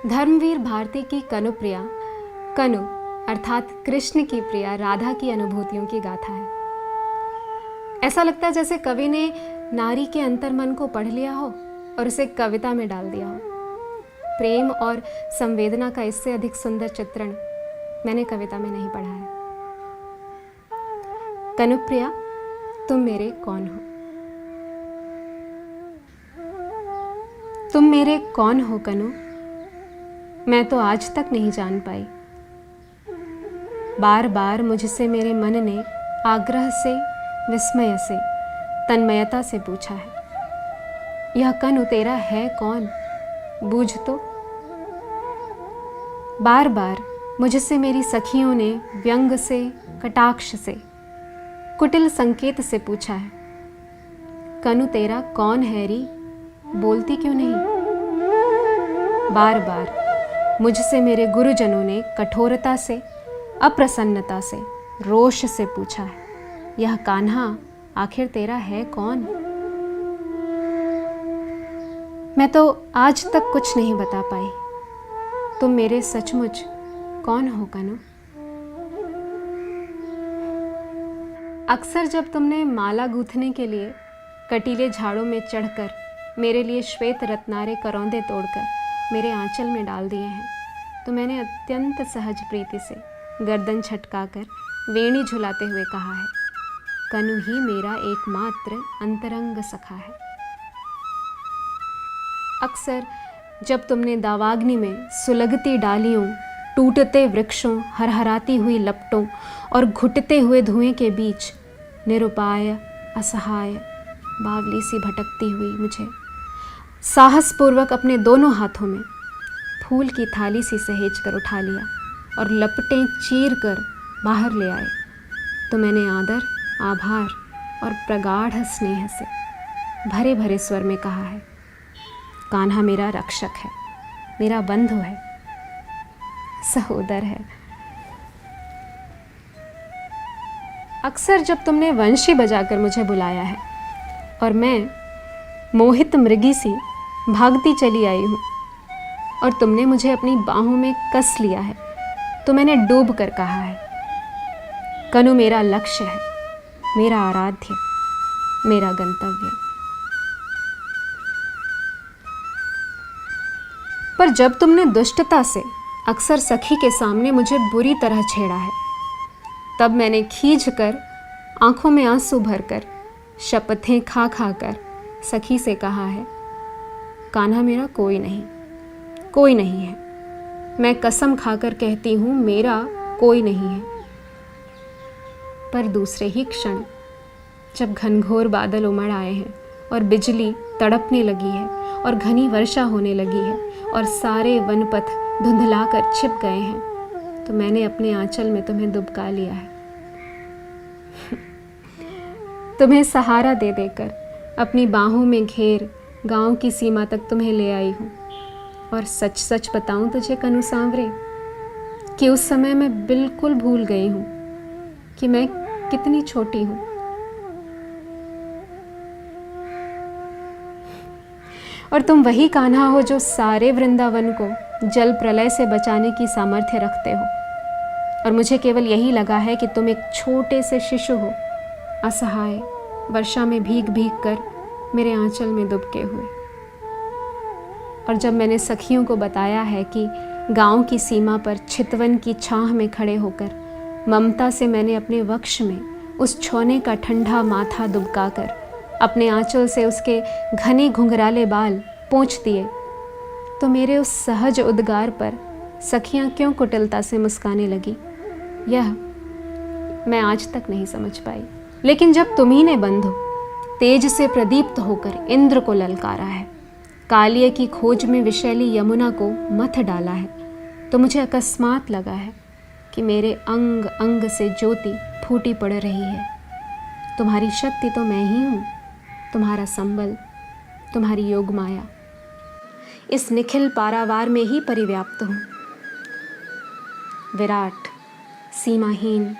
धर्मवीर भारती की कनुप्रिया, कनु अर्थात कृष्ण की प्रिया राधा की अनुभूतियों की गाथा है। ऐसा लगता है जैसे कवि ने नारी के अंतर्मन को पढ़ लिया हो और उसे कविता में डाल दिया हो। प्रेम और संवेदना का इससे अधिक सुंदर चित्रण मैंने कविता में नहीं पढ़ा है। कनुप्रिया, तुम मेरे कौन हो? तुम मेरे कौन हो कनु? मैं तो आज तक नहीं जान पाई। बार बार मुझसे मेरे मन ने आग्रह से, विस्मय से, तन्मयता से पूछा है, यह कनु तेरा है कौन? बूझ तो। बार बार मुझसे मेरी सखियों ने व्यंग से, कटाक्ष से, कुटिल संकेत से पूछा है, कनु तेरा कौन है री? बोलती क्यों नहीं? बार बार मुझसे मेरे गुरुजनों ने कठोरता से, अप्रसन्नता से, रोष से पूछा है, यह कान्हा आखिर तेरा है कौन? मैं तो आज तक कुछ नहीं बता पाई। तुम मेरे सचमुच कौन हो कनु? अक्सर जब तुमने माला गूंथने के लिए कटीले झाड़ों में चढ़कर मेरे लिए श्वेत रत्नारे करौंदे तोड़कर मेरे आंचल में डाल दिए हैं, तो मैंने अत्यंत सहज प्रीति से गर्दन छटकाकर वेणी झुलाते हुए कहा है, कनु ही मेरा एकमात्र अंतरंग सखा है। अक्सर जब तुमने दावाग्नि में सुलगती डालियों, टूटते वृक्षों, हरहराती हुई लपटों और घुटते हुए धुएं के बीच निरुपाय, असहाय, बावली सी भटकती हुई मुझे साहसपूर्वक अपने दोनों हाथों में फूल की थाली सी सहेज कर उठा लिया और लपटें चीर कर बाहर ले आए, तो मैंने आदर, आभार और प्रगाढ़ स्नेह से भरे भरे स्वर में कहा है, कान्हा मेरा रक्षक है, मेरा बंधु है, सहोदर है। अक्सर जब तुमने वंशी बजाकर मुझे बुलाया है और मैं मोहित मृगी सी भागती चली आई हूँ और तुमने मुझे अपनी बाहों में कस लिया है, तो मैंने डूब कर कहा है, कनु मेरा लक्ष्य है, मेरा आराध्य, मेरा गंतव्य। पर जब तुमने दुष्टता से अक्सर सखी के सामने मुझे बुरी तरह छेड़ा है, तब मैंने खींच कर, आंखों में आंसू भरकर, शपथें खा खा कर सखी से कहा है, कान्हा मेरा कोई नहीं, कोई नहीं है। मैं कसम खाकर कहती हूँ, मेरा कोई नहीं है। पर दूसरे ही क्षण जब घनघोर बादल उमड़ आए हैं और बिजली तड़पने लगी है और घनी वर्षा होने लगी है और सारे वनपथ धुंधला कर छिप गए हैं, तो मैंने अपने आंचल में तुम्हें दुबका लिया है। तुम्हें सहारा दे देकर अपनी बाहों में घेर गांव की सीमा तक तुम्हें ले आई हूँ। और सच सच बताऊं तुझे कनु सांवरे, कि उस समय मैं बिल्कुल भूल गई हूँ कि मैं कितनी छोटी हूँ। और तुम वही कान्हा हो जो सारे वृंदावन को जल प्रलय से बचाने की सामर्थ्य रखते हो, और मुझे केवल यही लगा है कि तुम एक छोटे से शिशु हो, असहाय, वर्षा में भीग भीग कर मेरे आंचल में दुबके हुए। और जब मैंने सखियों को बताया है कि गांव की सीमा पर चितवन की छाह में खड़े होकर ममता से मैंने अपने वक्ष में उस छौने का ठंडा माथा दुबकाकर अपने आंचल से उसके घने घुंघराले बाल पोंछ दिए, तो मेरे उस सहज उद्गार पर सखियां क्यों कुटिलता से मुस्काने लगी, यह मैं आज तक नहीं समझ पाई। लेकिन जब तुम्ही ने बंधु तेज से प्रदीप्त होकर इंद्र को ललकारा है, कालिये की खोज में विशैली यमुना को मथ डाला है, तो मुझे अकस्मात लगा है कि मेरे अंग अंग से ज्योति फूटी पड़ रही है। तुम्हारी शक्ति तो मैं ही हूँ, तुम्हारा संबल, तुम्हारी योग माया इस निखिल पारावार में ही परिव्याप्त हूँ। विराट, सीमाहीन,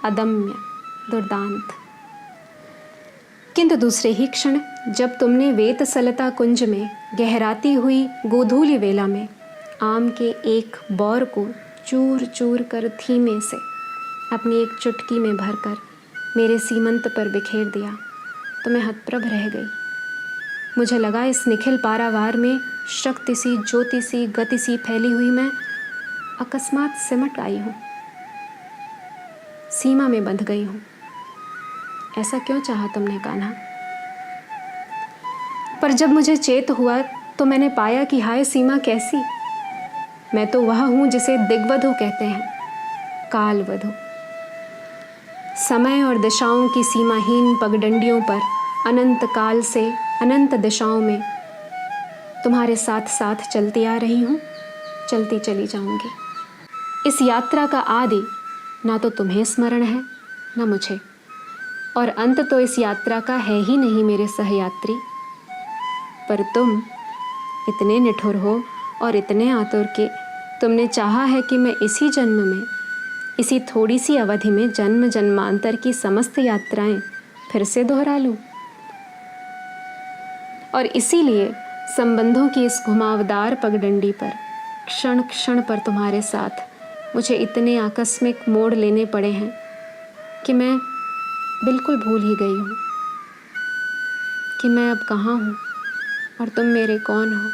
अदम्य, दुर्दांत। किंतु दूसरे ही क्षण जब तुमने वेतसलता कुंज में गहराती हुई गोधूली वेला में आम के एक बौर को चूर चूर कर धीमे से अपनी एक चुटकी में भरकर मेरे सीमंत पर बिखेर दिया तो मैं हतप्रभ रह गई। मुझे लगा इस निखिल पारावार में शक्ति सी, ज्योति सी, गति सी फैली हुई मैं अकस्मात सिमट आई हूँ, सीमा में बंध गई हूँ। ऐसा क्यों चाहा तुमने कान्हा? पर जब मुझे चेत हुआ तो मैंने पाया कि हाय सीमा कैसी, मैं तो वह हूँ जिसे दिग्वधु कहते हैं, कालवधु। समय और दिशाओं की सीमाहीन पगडंडियों पर अनंत काल से अनंत दिशाओं में तुम्हारे साथ साथ चलती आ रही हूँ, चलती चली जाऊंगी। इस यात्रा का आदि ना तो तुम्हें स्मरण है ना मुझे, और अंत तो इस यात्रा का है ही नहीं मेरे सहयात्री। पर तुम इतने निठुर हो और इतने आतुर कि तुमने चाहा है कि मैं इसी जन्म में, इसी थोड़ी सी अवधि में जन्म जन्मांतर की समस्त यात्राएं फिर से दोहरा लूं। और इसीलिए संबंधों की इस घुमावदार पगडंडी पर क्षण क्षण पर तुम्हारे साथ मुझे इतने आकस्मिक मोड़ लेने पड़े हैं कि मैं बिल्कुल भूल ही गई हूँ कि मैं अब कहाँ हूँ और तुम मेरे कौन हो।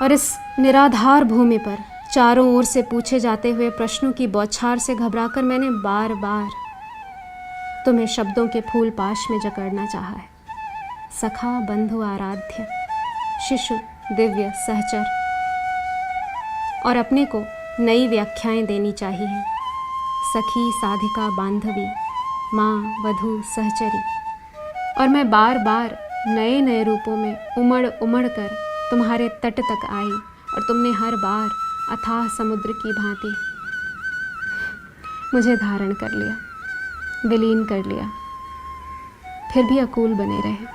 और इस निराधार भूमि पर चारों ओर से पूछे जाते हुए प्रश्नों की बौछार से घबराकर मैंने बार बार तुम्हें शब्दों के फूल पाश में जकड़ना चाहा है। सखा, बंधु, आराध्य, शिशु, दिव्य, सहचर, और अपने को नई व्याख्याएं देनी चाहिए। सखी, साधिका, बांधवी, माँ, वधू, सहचरी। और मैं बार बार नए नए रूपों में उमड़ उमड़ कर तुम्हारे तट तक आई और तुमने हर बार अथाह समुद्र की भांति मुझे धारण कर लिया, विलीन कर लिया, फिर भी अकूल बने रहे।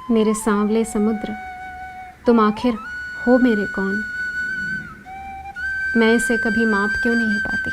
मेरे सांवले समुद्र, तुम आखिर हो मेरे कौन? मैं इसे कभी माप क्यों नहीं पाती?